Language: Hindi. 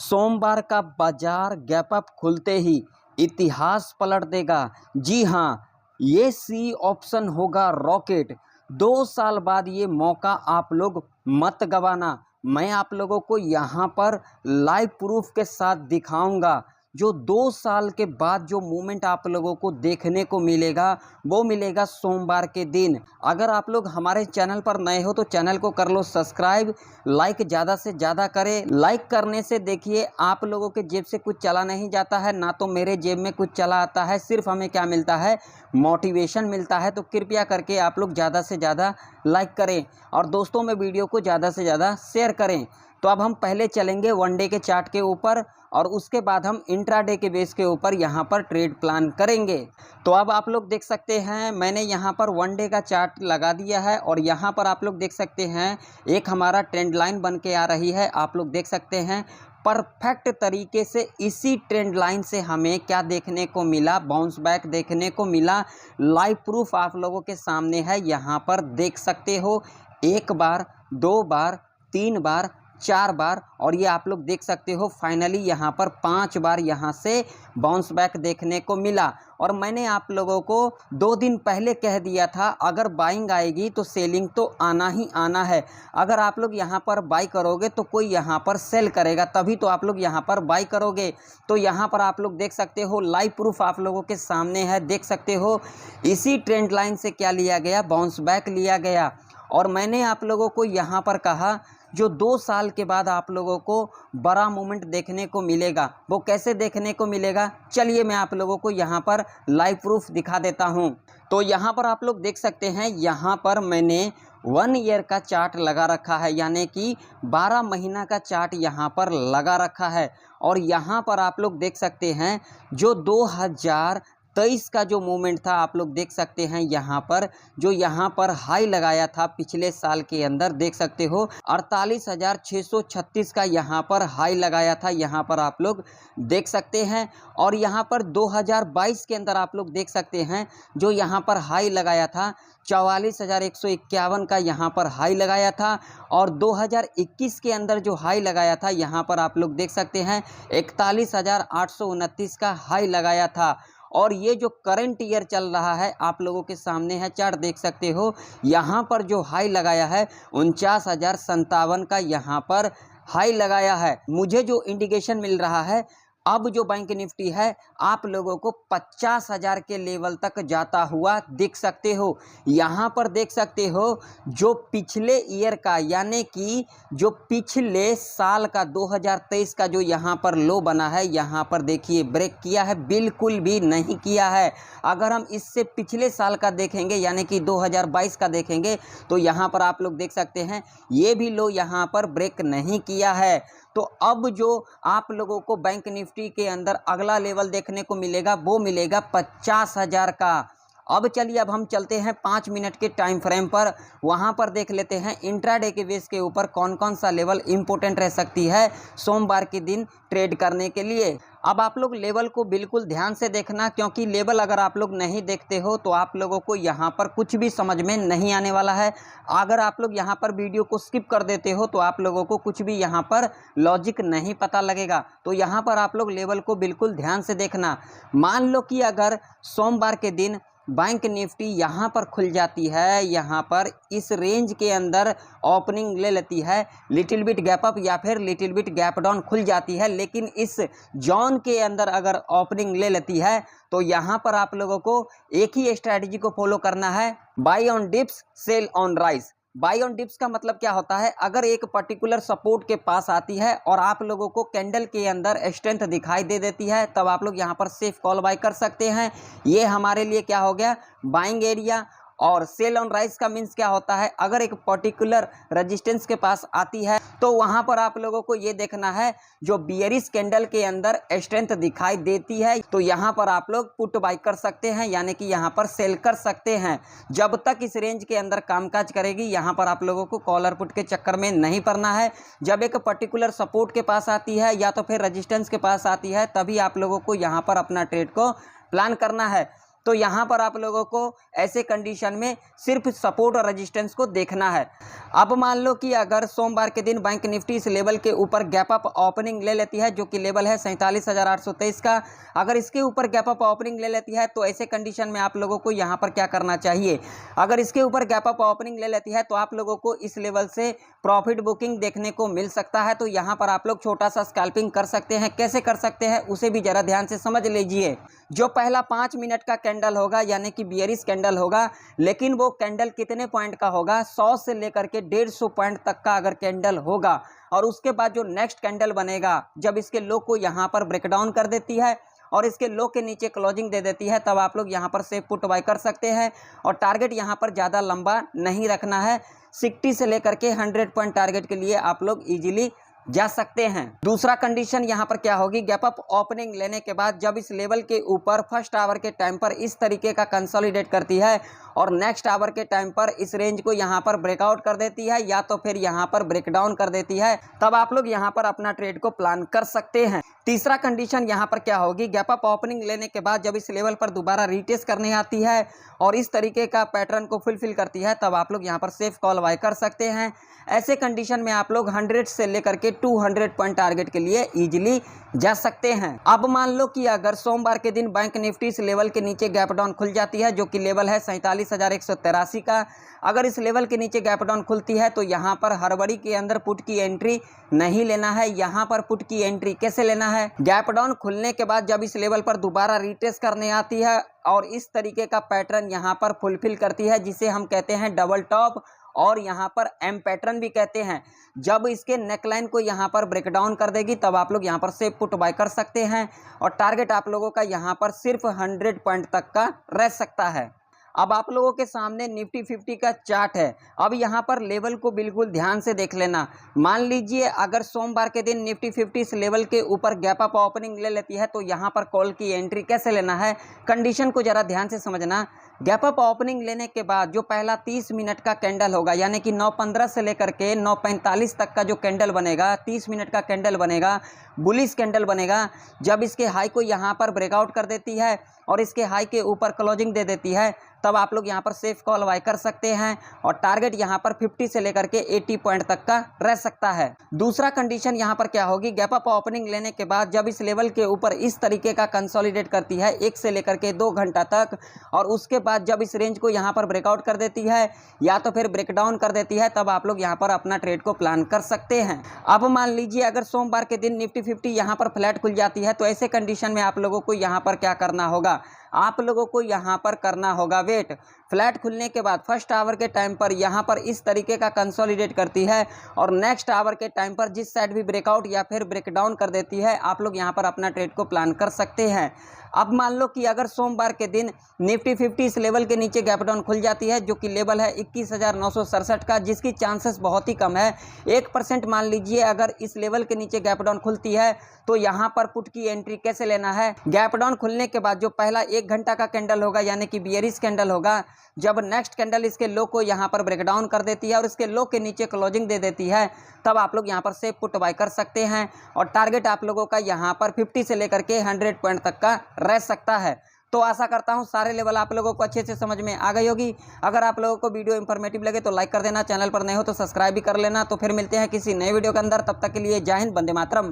सोमवार का बाजार गैप अप खुलते ही इतिहास पलट देगा। जी हाँ, ये सी ऑप्शन होगा रॉकेट। 2 साल बाद ये मौका आप लोग मत गंवाना। मैं आप लोगों को यहाँ पर लाइव प्रूफ के साथ दिखाऊंगा। जो 2 साल के बाद जो मूवमेंट आप लोगों को देखने को मिलेगा वो मिलेगा सोमवार के दिन। अगर आप लोग हमारे चैनल पर नए हो तो चैनल को कर लो सब्सक्राइब, लाइक ज़्यादा से ज़्यादा करें। लाइक करने से देखिए आप लोगों के जेब से कुछ चला नहीं जाता है, ना तो मेरे जेब में कुछ चला आता है, सिर्फ हमें क्या मिलता है, मोटिवेशन मिलता है। तो कृपया करके आप लोग ज़्यादा से ज़्यादा लाइक करें और दोस्तों में वीडियो को ज़्यादा से ज़्यादा शेयर करें। तो अब हम पहले चलेंगे वनडे के चार्ट के ऊपर और उसके बाद हम इंट्राडे के बेस के ऊपर यहाँ पर ट्रेड प्लान करेंगे। तो अब आप लोग देख सकते हैं मैंने यहाँ पर वनडे का चार्ट लगा दिया है और यहाँ पर आप लोग देख सकते हैं एक हमारा ट्रेंड लाइन बन के आ रही है। आप लोग देख सकते हैं परफेक्ट तरीके से इसी ट्रेंड लाइन से हमें क्या देखने को मिला, बाउंस बैक देखने को मिला। लाइव प्रूफ आप लोगों के सामने है, यहाँ पर देख सकते हो। 1 बार, 2 बार, 3 बार, 4 बार और ये आप लोग देख सकते हो फाइनली यहाँ पर 5 बार यहाँ से बाउंस बैक देखने को मिला। और मैंने आप लोगों को 2 दिन पहले कह दिया था अगर बाइंग आएगी तो सेलिंग तो आना ही आना है। अगर आप लोग यहाँ पर बाई करोगे तो कोई यहाँ पर सेल करेगा, तभी तो आप लोग यहाँ पर बाई करोगे। तो यहाँ पर आप लोग देख सकते हो लाइव प्रूफ आप लोगों के सामने है, देख सकते हो इसी ट्रेंड लाइन से क्या लिया गया, बाउंस बैक लिया गया। और मैंने आप लोगों को यहाँ पर कहा जो 2 साल के बाद आप लोगों को बड़ा मूवमेंट देखने को मिलेगा, वो कैसे देखने को मिलेगा, चलिए मैं आप लोगों को यहाँ पर लाइव प्रूफ दिखा देता हूँ। तो यहाँ पर आप लोग देख सकते हैं यहाँ पर मैंने 1 ईयर का चार्ट लगा रखा है, यानी कि 12 महीना का चार्ट यहाँ पर लगा रखा है। और यहाँ पर आप लोग देख सकते हैं जो 2023 का जो मूवमेंट था आप लोग देख सकते हैं यहाँ पर जो यहाँ पर हाई लगाया था पिछले साल के अंदर, देख सकते हो 48,636 का यहाँ पर हाई लगाया था, यहाँ पर आप लोग देख सकते हैं। और यहाँ पर 2022 के अंदर आप लोग देख सकते हैं जो यहाँ पर हाई लगाया था 44,151 का यहाँ पर हाई लगाया था। और 2021 के अंदर जो हाई लगाया था यहाँ पर आप लोग देख सकते हैं 41,829 का हाई लगाया था। और ये जो करंट ईयर चल रहा है आप लोगों के सामने है चार्ट, देख सकते हो यहाँ पर जो हाई लगाया है 49,057 का यहाँ पर हाई लगाया है। मुझे जो इंडिकेशन मिल रहा है अब जो बैंक निफ्टी है आप लोगों को 50,000 के लेवल तक जाता हुआ देख सकते हो। यहाँ पर देख सकते हो जो पिछले ईयर का यानी कि जो पिछले साल का 2023 का जो यहाँ पर लो बना है, यहाँ पर देखिए ब्रेक किया है, बिल्कुल भी नहीं किया है। अगर हम इससे पिछले साल का देखेंगे यानी कि 2022 का देखेंगे तो यहाँ पर आप लोग देख सकते हैं ये भी लो यहाँ पर ब्रेक नहीं किया है। तो अब जो आप लोगों को बैंक निफ्टी के अंदर अगला लेवल देखने को मिलेगा वो मिलेगा 50,000 का। अब चलिए अब हम चलते हैं 5 मिनट के टाइम फ्रेम पर, वहां पर देख लेते हैं इंट्राडे के बेस के ऊपर कौन कौन सा लेवल इंपॉर्टेंट रह सकती है सोमवार के दिन ट्रेड करने के लिए। अब आप लोग लेवल को बिल्कुल ध्यान से देखना, क्योंकि लेवल अगर आप लोग नहीं देखते हो तो आप लोगों को यहाँ पर कुछ भी समझ में नहीं आने वाला है। अगर आप लोग यहाँ पर वीडियो को स्किप कर देते हो तो आप लोगों को कुछ भी यहाँ पर लॉजिक नहीं पता लगेगा। तो यहाँ पर आप लोग लेवल को बिल्कुल ध्यान से देखना। मान लो कि अगर सोमवार के दिन बैंक निफ्टी यहाँ पर खुल जाती है, यहाँ पर इस रेंज के अंदर ओपनिंग ले लेती है, लिटिल बिट गैप अप या फिर लिटिल बिट गैप डाउन खुल जाती है, लेकिन इस जोन के अंदर अगर ओपनिंग ले लेती है तो यहाँ पर आप लोगों को एक ही स्ट्रैटेजी को फॉलो करना है, buy on dips sell on rise. Buy on dips का मतलब क्या होता है, अगर एक पर्टिकुलर सपोर्ट के पास आती है और आप लोगों को कैंडल के अंदर स्ट्रेंथ दिखाई दे देती है तब आप लोग यहां पर सेफ कॉल बाय कर सकते हैं। ये हमारे लिए क्या हो गया, बाइंग एरिया। और सेल ऑन राइज का मीन्स क्या होता है, अगर एक पर्टिकुलर रेजिस्टेंस के पास आती है तो वहां पर आप लोगों को ये देखना है जो बियरिश कैंडल के अंदर स्ट्रेंथ दिखाई देती है तो यहां पर आप लोग पुट बाय कर सकते हैं, यानी कि यहां पर सेल कर सकते हैं। जब तक इस रेंज के अंदर कामकाज करेगी यहां पर आप लोगों को कॉलर पुट के चक्कर में नहीं पड़ना है। जब एक पर्टिकुलर सपोर्ट के पास आती है या तो फिर रेजिस्टेंस के पास आती है तभी आप लोगों को यहां पर अपना ट्रेड को प्लान करना है। तो यहाँ पर आप लोगों को ऐसे कंडीशन में सिर्फ सपोर्ट और रेजिस्टेंस को देखना है। अब मान लो कि अगर सोमवार के दिन बैंक निफ्टी इस लेवल के ऊपर गैप अप ओपनिंग ले लेती है, जो कि लेवल है 47,823 का, अगर इसके ऊपर गैप अप ओपनिंग ले लेती है तो ऐसे कंडीशन में आप लोगों को यहाँ पर क्या करना चाहिए। अगर इसके ऊपर गैप अप ओपनिंग ले लेती है तो आप लोगों को इस लेवल से प्रॉफिट बुकिंग देखने को मिल सकता है। तो यहाँ पर आप लोग छोटा सा स्कैल्पिंग कर सकते हैं। कैसे कर सकते हैं उसे भी जरा ध्यान से समझ लीजिए। जो पहला 5 मिनट का कैंडल होगा यानी कि बियरिश कैंडल होगा, लेकिन वो कैंडल कितने पॉइंट का होगा, 100 से लेकर के 150 पॉइंट तक का अगर कैंडल होगा, और उसके बाद जो नेक्स्ट कैंडल बनेगा जब इसके लो को यहाँ पर ब्रेकडाउन कर देती है और इसके लो के नीचे क्लोजिंग दे देती है, तब आप लोग यहाँ पर सेफ पुट बाय कर सकते हैं। और टारगेट यहाँ पर ज़्यादा लंबा नहीं रखना है, 60 से लेकर के 100 पॉइंट टारगेट के लिए आप लोग इजीली जा सकते हैं। दूसरा कंडीशन यहाँ पर क्या होगी, गैप अप ओपनिंग लेने के बाद जब इस लेवल के ऊपर फर्स्ट आवर के टाइम पर इस तरीके का कंसोलिडेट करती है और नेक्स्ट आवर के टाइम पर इस रेंज को यहाँ पर ब्रेकआउट कर देती है या तो फिर यहाँ पर ब्रेकडाउन कर देती है, तब आप लोग यहाँ पर अपना ट्रेड को प्लान कर सकते हैं। तीसरा कंडीशन यहाँ पर क्या होगी, गैप अप ओपनिंग लेने के बाद जब इस लेवल पर दोबारा रीटेस्ट करने आती है और इस तरीके का पैटर्न को फुलफिल करती है, तब आप लोग यहाँ पर सेफ कॉल बाय कर सकते हैं। ऐसे कंडीशन में आप लोग 100 से लेकर के 200 पॉइंट टारगेट के लिए इजीली जा सकते हैं। अब मान लो कि अगर सोमवार के दिन बैंक निफ्टी इस लेवल के नीचे गैप डाउन खुल जाती है, जो कि लेवल है 47,183 का, अगर इस लेवल के नीचे गैप डाउन खुलती है तो यहाँ पर हड़बड़ी के अंदर पुट की एंट्री नहीं लेना है। यहाँ पर पुट की एंट्री कैसे लेना है, गैप डाउन खुलने के बाद जब इस लेवल पर दोबारा रीटेस्ट करने आती है और इस तरीके का पैटर्न यहाँ पर फुलफिल करती है, जिसे हम कहते हैं डबल टॉप और यहाँ पर एम पैटर्न भी कहते हैं, जब इसके नेकलाइन को यहाँ पर ब्रेकडाउन कर देगी तब आप लोग यहाँ पर सेफ पुट बाय कर सकते हैं। और टारगेट आप लोगों का यहाँ पर सिर्फ 100 पॉइंट तक का रह सकता है। अब आप लोगों के सामने निफ्टी 50 का चार्ट है। अब यहाँ पर लेवल को बिल्कुल ध्यान से देख लेना। मान लीजिए अगर सोमवार के दिन निफ्टी 50 इस लेवल के ऊपर गैप अप ओपनिंग ले लेती है तो यहाँ पर कॉल की एंट्री कैसे लेना है, कंडीशन को ज़रा ध्यान से समझना। गैप अप ओपनिंग लेने के बाद जो पहला 30 मिनट का कैंडल होगा यानी कि 9:15 से लेकर के 9:45 तक का जो कैंडल बनेगा, 30 मिनट का कैंडल बनेगा, बुलिश कैंडल बनेगा, जब इसके हाई को यहाँ पर ब्रेकआउट कर देती है और इसके हाई के ऊपर क्लोजिंग दे देती है, तब आप लोग यहाँ पर सेफ कॉल बाय कर सकते हैं। और टारगेट यहाँ पर 50 से लेकर के 80 पॉइंट तक का रह सकता है। दूसरा कंडीशन यहाँ पर क्या होगी, गैप अप ओपनिंग लेने के बाद जब इस लेवल के ऊपर इस तरीके का कंसोलिडेट करती है 1 से लेकर के 2 घंटा तक, और उसके बाद जब इस रेंज को यहाँ पर ब्रेकआउट कर देती है या तो फिर ब्रेकडाउन कर देती है, तब आप लोग यहाँ पर अपना ट्रेड को प्लान कर सकते हैं। अब मान लीजिए अगर सोमवार के दिन निफ्टी 50 यहाँ पर फ्लैट खुल जाती है तो ऐसे कंडीशन में आप लोगों को यहाँ पर क्या करना होगा, आप लोगों को यहाँ पर करना होगा वेट। फ्लैट खुलने के बाद फर्स्ट आवर के टाइम पर यहाँ पर इस तरीके का कंसोलिडेट करती है और नेक्स्ट आवर के टाइम पर जिस साइड भी ब्रेकआउट या फिर ब्रेकडाउन कर देती है, आप लोग यहाँ पर अपना ट्रेड को प्लान कर सकते हैं। अब मान लो कि अगर सोमवार के दिन निफ्टी 50 इस लेवल के नीचे गैप डाउन खुल जाती है, जो कि लेवल है 21,967 का, जिसकी चांसेस बहुत ही कम है, 1% मान लीजिए अगर इस लेवल के नीचे गैप डाउन खुलती है तो यहाँ पर पुट की एंट्री कैसे लेना है। गैप डाउन खुलने के बाद जो पहला 1 घंटा का कैंडल होगा यानी कि बियरिश कैंडल होगा, जब नेक्स्ट कैंडल इसके लो को यहाँ पर ब्रेकडाउन कर देती है और इसके लो के नीचे क्लोजिंग दे देती है, तब आप लोग यहाँ पर सेफ पुट बाय कर सकते हैं। और टारगेट आप लोगों का यहाँ पर 50 से लेकर के 100 पॉइंट तक का रह सकता है। तो आशा करता हूँ सारे लेवल आप लोगों को अच्छे से समझ में आ गई होगी। अगर आप लोगों को वीडियो इंफॉर्मेटिव लगे तो लाइक कर देना, चैनल पर नए हो तो सब्सक्राइब भी कर लेना। तो फिर मिलते हैं किसी नए वीडियो के अंदर, तब तक के लिए जय हिंद, वंदे मातरम।